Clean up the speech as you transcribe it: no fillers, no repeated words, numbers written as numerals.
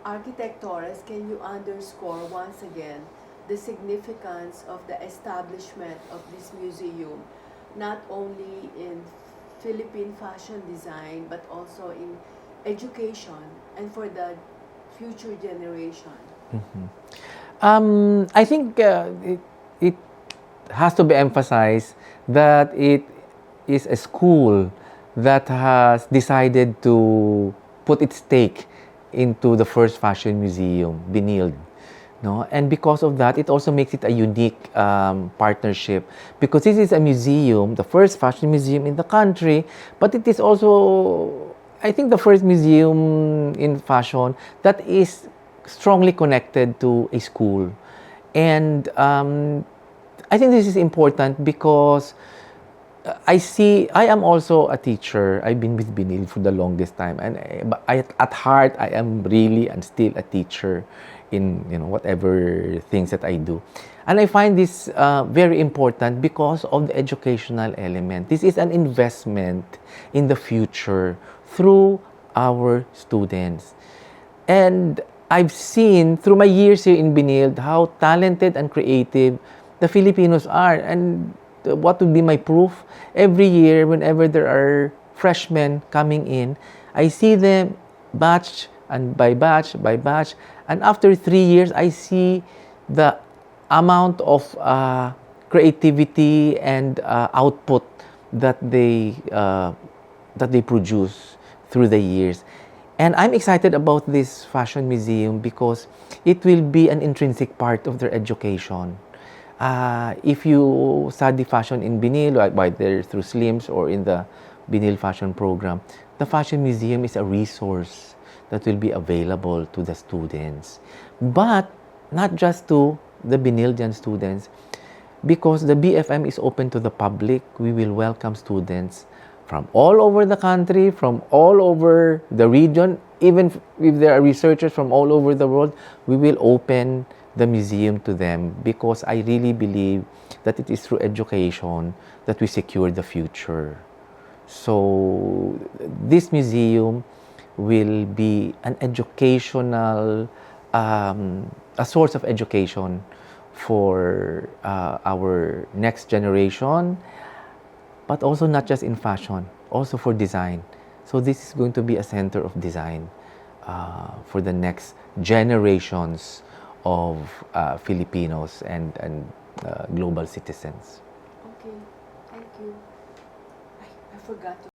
Architect Torres, can you underscore once again the significance of the establishment of this museum, not only in Philippine fashion design, but also in education and for the future generation? I think it has to be emphasized that it is a school that has decided to put its stake into the first fashion museum, Binild. No? And because of that, it also makes it a unique partnership, because this is a museum, the first fashion museum in the country, but it is also, I think, the first museum in fashion that is strongly connected to a school. And I think this is important because I am also a teacher. I've been with Binil for the longest time, and at heart, I am really and still a teacher in whatever things that I do. And I find this very important because of the educational element. This is an investment in the future through our students. And I've seen through my years here in Binild how talented and creative the Filipinos are. And what would be my proof? Every year, whenever there are freshmen coming in, I see them batch and by batch by batch. And after 3 years, I see the amount of creativity and output that they produce through the years. And I'm excited about this fashion museum because it will be an intrinsic part of their education. If you study fashion in Binil, either through SLIMS or in the Binil Fashion Program, the Fashion Museum is a resource that will be available to the students. But not just to the Binildian students, because the BFM is open to the public. We will welcome students from all over the country, from all over the region. Even if there are researchers from all over the world, we will open the museum to them, because I really believe that it is through education that we secure the future. So this museum will be an educational, a source of education for our next generation, but also not just in fashion, also for design. So this is going to be a center of design for the next generations of Filipinos and global citizens. Okay, thank you. I forgot to